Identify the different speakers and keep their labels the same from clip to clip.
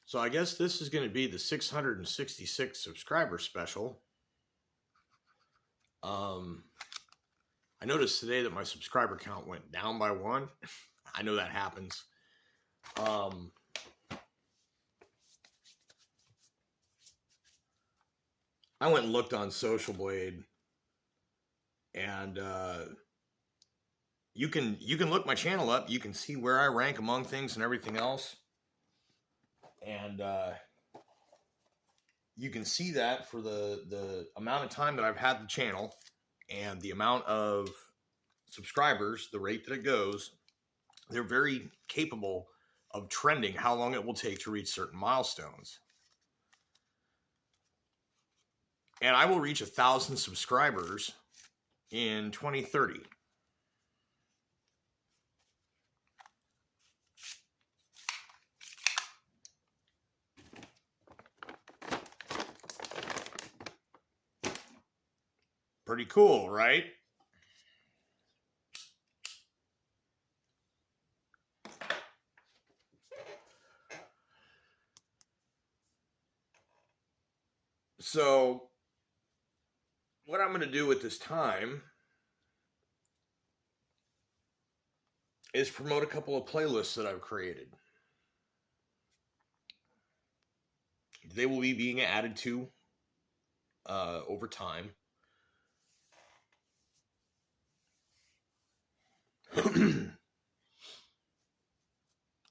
Speaker 1: So I guess this is going to be the 666 subscriber special. I noticed today that my subscriber count went down by 1. I know that happens. I went and looked on Social Blade, and you can look my channel up. You can see where I rank among things and everything else, and you can see that for the amount of time that I've had the channel and the amount of subscribers, the rate that it goes. They're very capable of trending how long it will take to reach certain milestones. And I will reach 1,000 subscribers in 2030. Pretty cool, right? So what I'm going to do at this time is promote a couple of playlists that I've created. They will be being added to over time.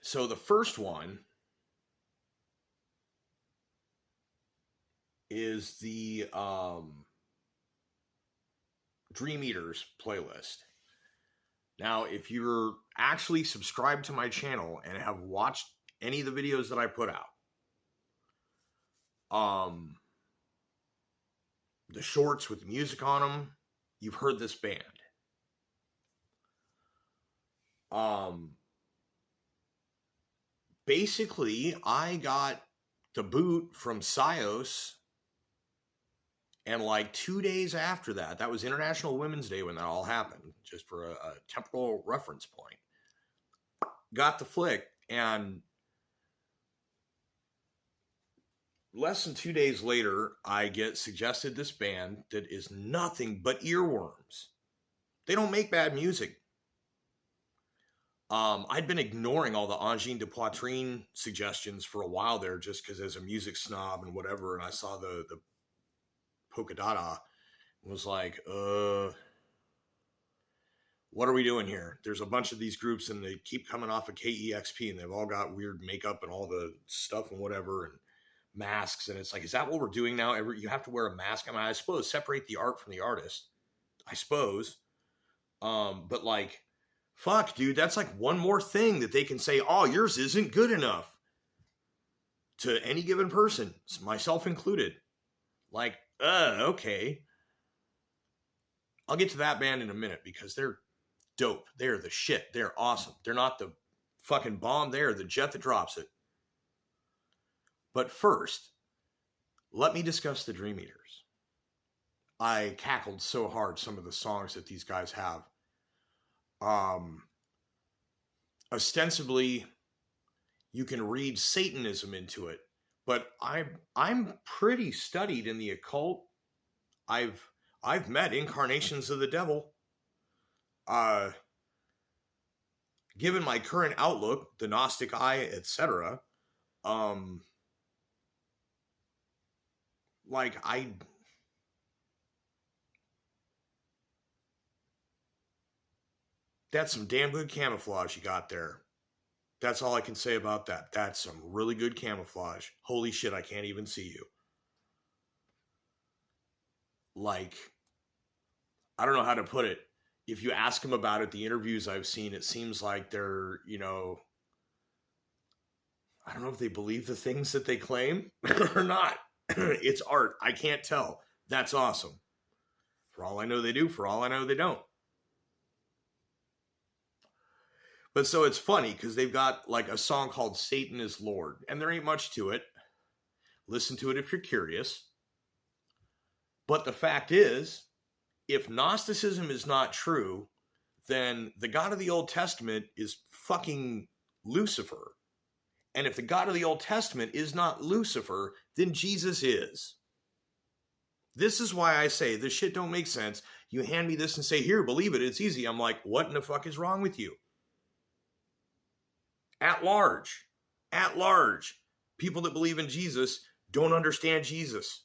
Speaker 1: So the first one is the Dream Eaters playlist. Now, if you're actually subscribed to my channel and have watched any of the videos that I put out, the shorts with the music on them, you've heard this band. Basically, I got the boot from Sios, and like 2 days after that, that was International Women's Day when that all happened, just for a temporal reference point, got the flick, and less than 2 days later, I get suggested this band that is nothing but earworms. They don't make bad music. I'd been ignoring all the Angine de Poitrine suggestions for a while there, just because as a music snob and whatever, and I saw the Polka Dada, and was like, what are we doing here? There's a bunch of these groups, and they keep coming off of KEXP, and they've all got weird makeup and all the stuff and whatever, and masks, and it's like, is that what we're doing now? You have to wear a mask. I mean, I suppose separate the art from the artist, I suppose, but like, fuck, dude, that's like one more thing that they can say, oh, yours isn't good enough, to any given person, myself included. Like, okay. I'll get to that band in a minute because they're dope. They're the shit. They're awesome. They're not the fucking bomb. They're the jet that drops it. But first, let me discuss the Dream Eaters. I cackled so hard some of the songs that these guys have. Ostensibly, you can read Satanism into it, but I'm pretty studied in the occult. I've met incarnations of the devil. Given my current outlook, the Gnostic eye, etc., like that's some damn good camouflage you got there. That's all I can say about that. That's some really good camouflage. Holy shit, I can't even see you. Like, I don't know how to put it. If you ask them about it, the interviews I've seen, it seems like they're, I don't know if they believe the things that they claim or not. It's art. I can't tell. That's awesome. For all I know, they do. For all I know, they don't. But so it's funny because they've got like a song called Satan is Lord, and there ain't much to it. Listen to it if you're curious. But the fact is, if Gnosticism is not true, then the God of the Old Testament is fucking Lucifer. And if the God of the Old Testament is not Lucifer, then Jesus is. This is why I say this shit don't make sense. You hand me this and say, here, believe it, it's easy. I'm like, what in the fuck is wrong with you? At large, people that believe in Jesus don't understand Jesus.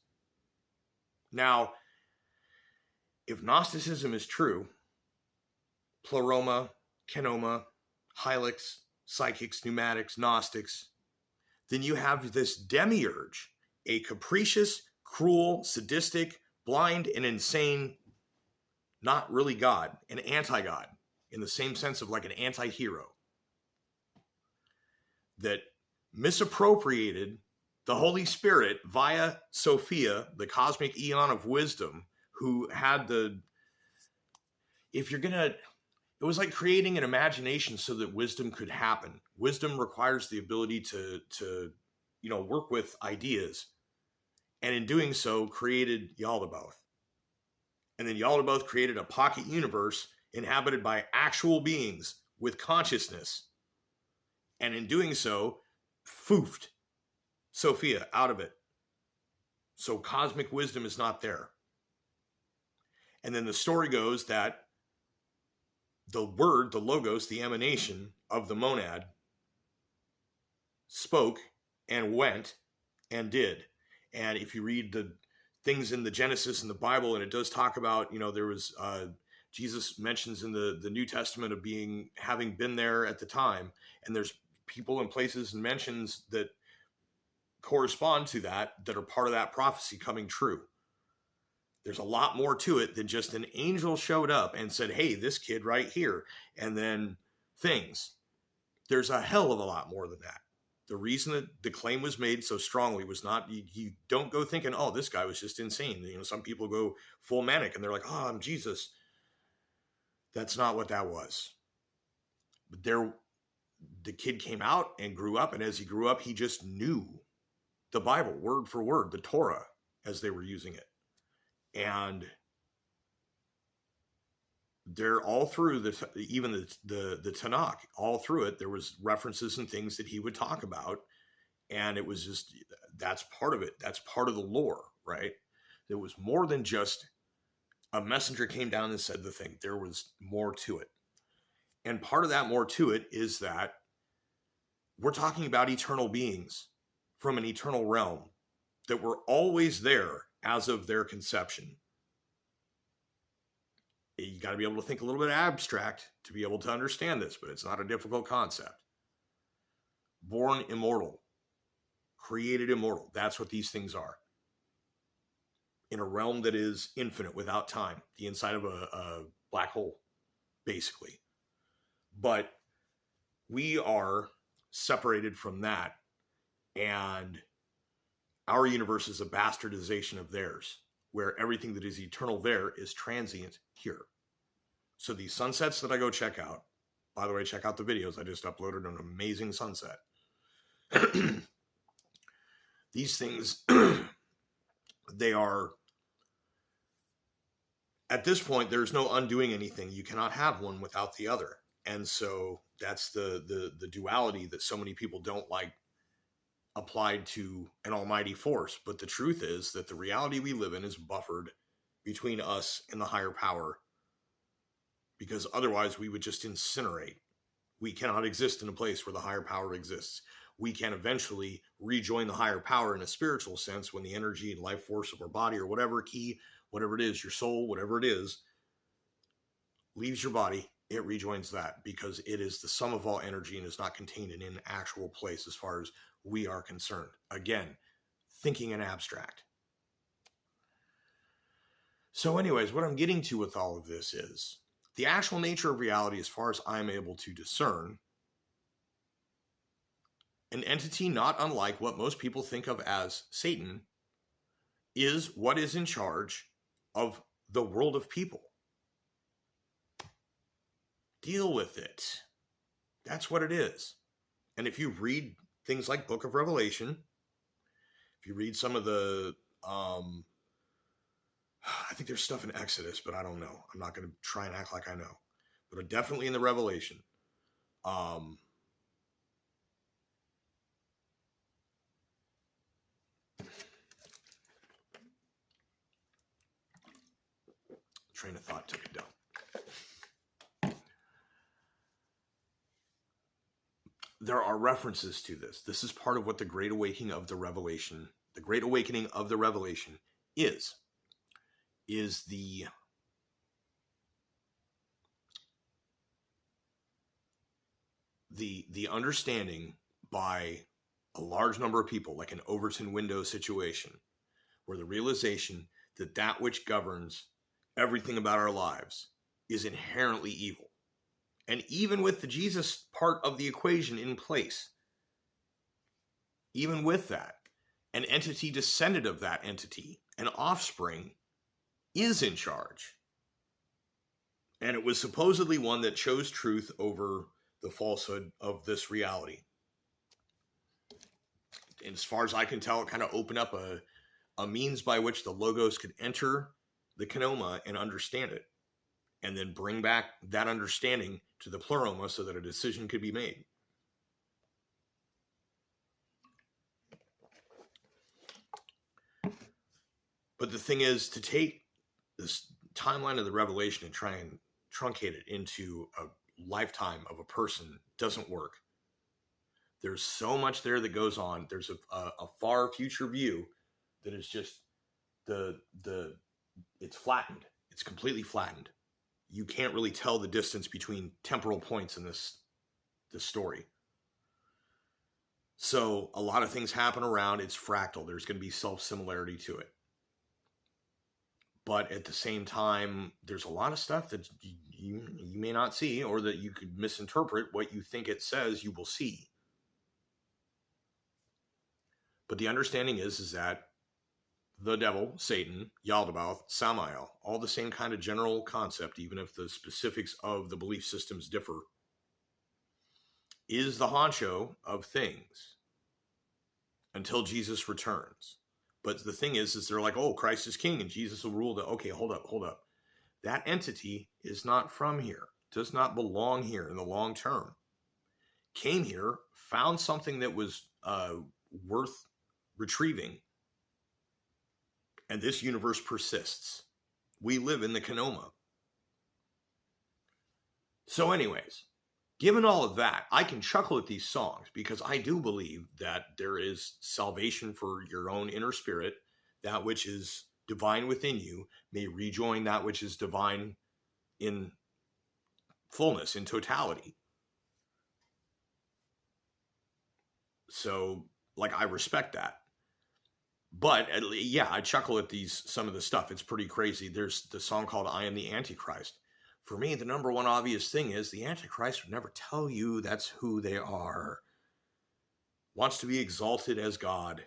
Speaker 1: Now, if Gnosticism is true, Pleroma, Kenoma, Hylics, Psychics, Pneumatics, Gnostics, then you have this demiurge, a capricious, cruel, sadistic, blind, and insane, not really God, an anti-God, in the same sense of like an anti-hero, that misappropriated the Holy Spirit via Sophia, the cosmic eon of wisdom, who had the, it was like creating an imagination so that wisdom could happen. Wisdom requires the ability to work with ideas. And in doing so, created Yaldabaoth. And then Yaldabaoth created a pocket universe inhabited by actual beings with consciousness. And in doing so, foofed Sophia out of it. So cosmic wisdom is not there. And then the story goes that the word, the logos, the emanation of the monad spoke and went and did. And if you read the things in the Genesis and the Bible, and it does talk about, there was, Jesus mentions in the New Testament of having been there at the time, and there's people and places and mentions that correspond to that are part of that prophecy coming true. There's a lot more to it than just an angel showed up and said, hey, this kid right here, and then things. There's a hell of a lot more than that. The reason that the claim was made so strongly was not, you don't go thinking, oh, this guy was just insane. Some people go full manic and they're like, oh, I'm Jesus. That's not what that was. But the kid came out and grew up, and as he grew up, he just knew the Bible word for word, the Torah, as they were using it. And they're all through even the Tanakh, all through it, there was references and things that he would talk about. And it was just, that's part of it. That's part of the lore, right? There was more than just a messenger came down and said the thing. There was more to it. And part of that more to it is that we're talking about eternal beings from an eternal realm that were always there as of their conception. You got to be able to think a little bit abstract to be able to understand this, but it's not a difficult concept. Born immortal, created immortal. That's what these things are. In a realm that is infinite without time, the inside of a black hole, basically. But we are separated from that, and our universe is a bastardization of theirs, where everything that is eternal there is transient here. So these sunsets that I go check out, by the way, check out the videos. I just uploaded an amazing sunset. These things, they are, at this point, there's no undoing anything. You cannot have one without the other. And so that's the duality that so many people don't like applied to an almighty force. But the truth is that the reality we live in is buffered between us and the higher power, because otherwise we would just incinerate. We cannot exist in a place where the higher power exists. We can eventually rejoin the higher power in a spiritual sense when the energy and life force of our body, or whatever key, whatever it is, your soul, whatever it is, leaves your body. It rejoins that, because it is the sum of all energy and is not contained in an actual place as far as we are concerned. Again, thinking in abstract. So anyways, what I'm getting to with all of this is the actual nature of reality, as far as I'm able to discern, an entity not unlike what most people think of as Satan, is what is in charge of the world of people. Deal with it. That's what it is. And if you read things like Book of Revelation, if you read some of the, I think there's stuff in Exodus, but I don't know. I'm not going to try and act like I know. But definitely in the Revelation, Train of thought took it down. There are references to this. This is part of what the Great Awakening of the Revelation is the understanding by a large number of people, like an Overton window situation, where the realization that that which governs everything about our lives is inherently evil. And even with the Jesus part of the equation in place, even with that, an entity descended of that entity, an offspring, is in charge. And it was supposedly one that chose truth over the falsehood of this reality. And as far as I can tell, it kind of opened up a means by which the Logos could enter the Kenoma and understand it, and then bring back that understanding to the Pleroma so that a decision could be made. But the thing is, to take this timeline of the Revelation and try and truncate it into a lifetime of a person doesn't work. There's so much there that goes on. There's a far future view that is just it's flattened. It's completely flattened. You can't really tell the distance between temporal points in this story. So a lot of things happen around. It's fractal. There's going to be self-similarity to it. But at the same time, there's a lot of stuff that you may not see, or that you could misinterpret what you think it says you will see. But the understanding is that the devil, Satan, Yaldabaoth, Samael, all the same kind of general concept, even if the specifics of the belief systems differ, is the honcho of things until Jesus returns. But the thing is they're like, oh, Christ is king and Jesus will rule. Okay, hold up. That entity is not from here, does not belong here in the long term. Came here, found something that was worth retrieving, and this universe persists. We live in the Kenoma. So anyways, given all of that, I can chuckle at these songs because I do believe that there is salvation for your own inner spirit. That which is divine within you may rejoin that which is divine in fullness, in totality. So, I respect that. But yeah, I chuckle at some of the stuff. It's pretty crazy. There's the song called I Am the Antichrist. For me, the number one obvious thing is the Antichrist would never tell you that's who they are. Wants to be exalted as God.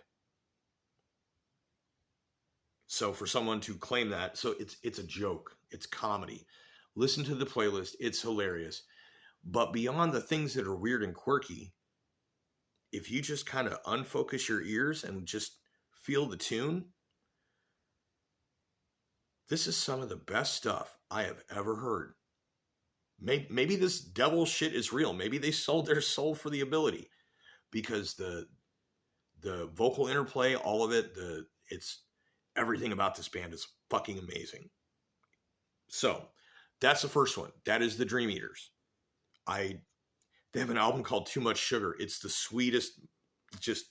Speaker 1: So for someone to claim that, so it's a joke. It's comedy. Listen to the playlist. It's hilarious. But beyond the things that are weird and quirky, if you just kind of unfocus your ears and just feel the tune, this is some of the best stuff I have ever heard. Maybe this devil shit is real. Maybe they sold their soul for the ability, because the vocal interplay, all of it, it's everything about this band is fucking amazing. So that's the first one. That is the Dream Eaters. They have an album called Too Much Sugar. It's the sweetest. Just,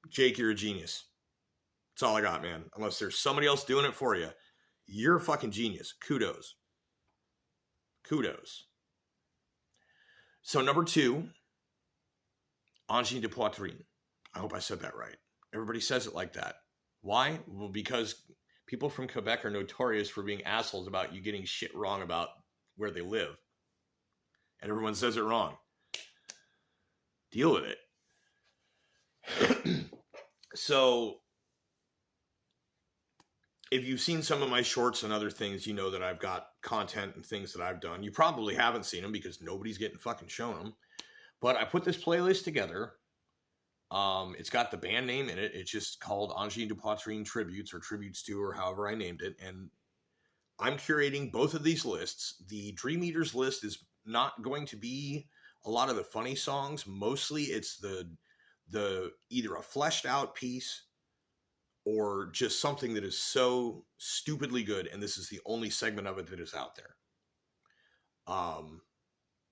Speaker 1: Jake, you're a genius. That's all I got, man. Unless there's somebody else doing it for you, you're a fucking genius. Kudos. So number 2, Angie de Poitrine. I hope I said that right. Everybody says it like that. Why? Well, because people from Quebec are notorious for being assholes about you getting shit wrong about where they live. And everyone says it wrong. Deal with it. So, if you've seen some of my shorts and other things, you know that I've got content and things that I've done. You probably haven't seen them because nobody's getting fucking shown them. But I put this playlist together. It's got the band name in it. It's just called Angie de Poitrine Tributes, or Tributes to, or however I named it. And I'm curating both of these lists. The Dream Eaters list is not going to be a lot of the funny songs. Mostly it's the either a fleshed out piece or just something that is so stupidly good, and this is the only segment of it that is out there.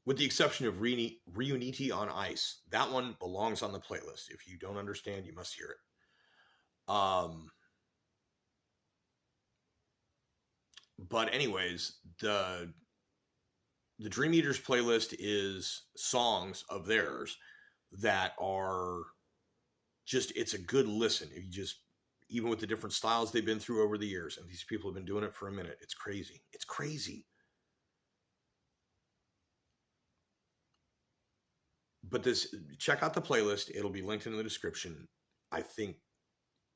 Speaker 1: With the exception of Reuniti on Ice. That one belongs on the playlist. If you don't understand, you must hear it. But anyways, the Dream Eaters playlist is songs of theirs that are just, it's a good listen. You just, even with the different styles they've been through over the years, and these people have been doing it for a minute. It's crazy. It's crazy. But check out the playlist. It'll be linked in the description. I think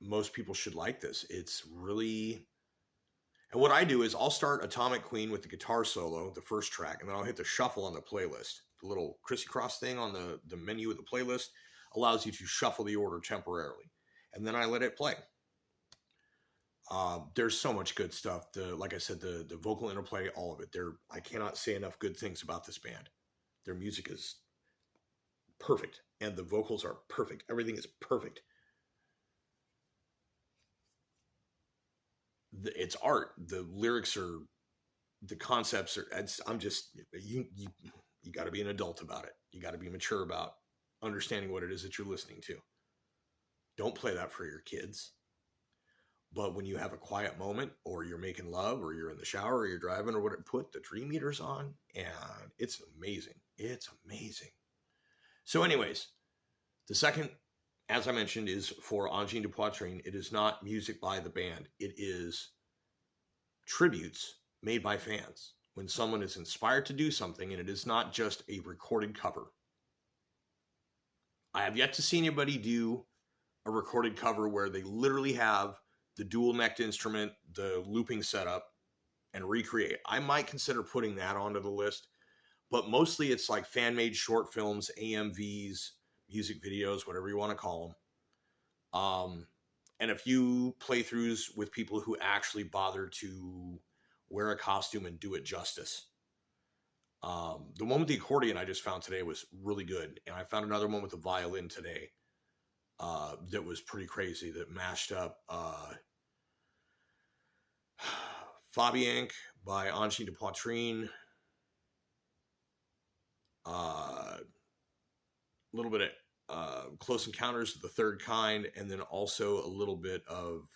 Speaker 1: most people should like this. It's really, and what I do is I'll start Atomic Queen with the guitar solo, the first track, and then I'll hit the shuffle on the playlist. The little crisscross thing on the menu of the playlist allows you to shuffle the order temporarily. And then I let it play. There's so much good stuff. Like I said, the vocal interplay, all of it. I cannot say enough good things about this band. Their music is perfect, and the vocals are perfect. Everything is perfect. It's art. The lyrics are, the concepts are. I'm just, you got to be an adult about it. You got to be mature about understanding what it is that you're listening to. Don't play that for your kids. But when you have a quiet moment, or you're making love, or you're in the shower, or you're driving, or whatever, put the Dream Eaters on, and it's amazing. It's amazing. So anyways, the second, as I mentioned, is for Angine de Poitrine. It is not music by the band. It is tributes made by fans. When someone is inspired to do something, and it is not just a recorded cover. I have yet to see anybody do a recorded cover where they literally have the dual-necked instrument, the looping setup, and recreate. I might consider putting that onto the list. But mostly it's like fan-made short films, AMVs, music videos, whatever you want to call them. And a few playthroughs with people who actually bother to wear a costume and do it justice. The one with the accordion I just found today was really good. And I found another one with the violin today that was pretty crazy, that mashed up Fabiank by Angine de Poitrine. A little bit of Close Encounters of the Third Kind, and then also a little bit of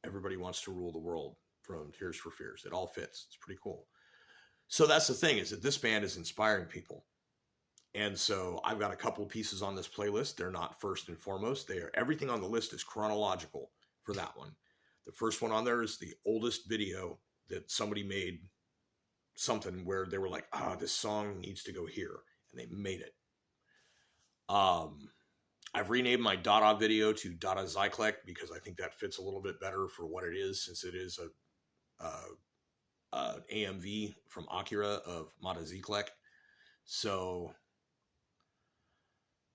Speaker 1: Everybody Wants to Rule the World from Tears for Fears. It all fits. It's pretty cool. So that's the thing, is that this band is inspiring people. And so I've got a couple of pieces on this playlist. They're not first and foremost. Everything on the list is chronological for that one. The first one on there is the oldest video that somebody made, something where they were like, this song needs to go here, and they made it. I've renamed my Dada video to Dada Zyklek because I think that fits a little bit better for what it is, since it is a AMV from Akira of Mata Zyklek. So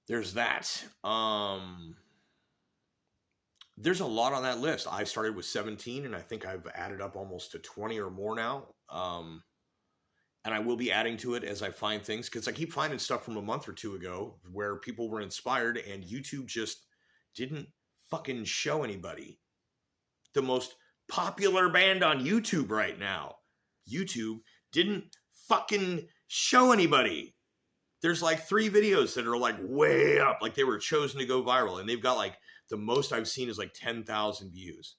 Speaker 1: there's that. There's a lot on that list. I started with 17, and I think I've added up almost to 20 or more now. And I will be adding to it as I find things, because I keep finding stuff from a month or two ago where people were inspired and YouTube just didn't fucking show anybody. The most popular band on YouTube right now, YouTube didn't fucking show anybody. There's like 3 videos that are like way up, like they were chosen to go viral, and they've got like, the most I've seen is like 10,000 views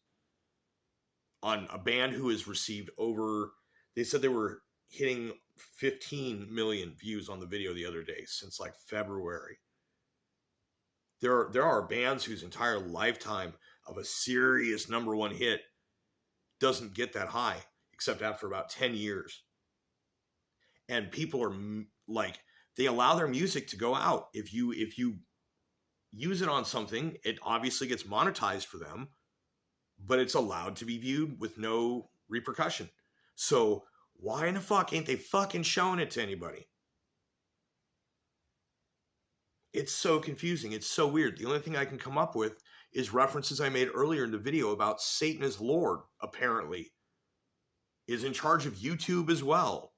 Speaker 1: on a band who has received over, they said they were hitting 15 million views on the video the other day since like February. There are bands whose entire lifetime of a serious #1 hit doesn't get that high, except after about 10 years. And people are like, they allow their music to go out. If you use it on something, it obviously gets monetized for them, but it's allowed to be viewed with no repercussion. So why in the fuck ain't they fucking showing it to anybody? It's so confusing. It's so weird. The only thing I can come up with is references I made earlier in the video about Satan is Lord, apparently, is in charge of YouTube as well.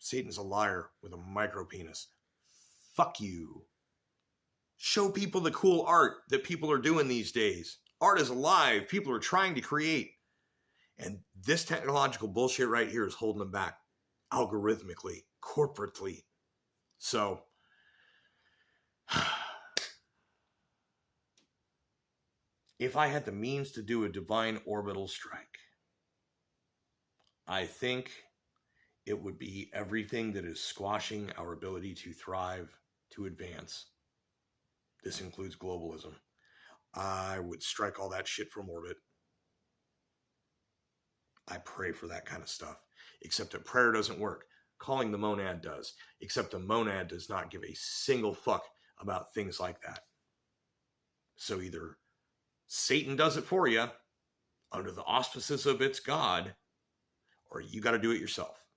Speaker 1: Satan's a liar with a micro penis. Fuck you. Show people the cool art that people are doing these days. Art is alive. People are trying to create. And this technological bullshit right here is holding them back algorithmically, corporately. So, if I had the means to do a divine orbital strike, I think it would be everything that is squashing our ability to thrive, to advance. This includes globalism. I would strike all that shit from orbit. I pray for that kind of stuff. Except that prayer doesn't work. Calling the monad does. Except the monad does not give a single fuck about things like that. So either Satan does it for you under the auspices of its God, or you got to do it yourself.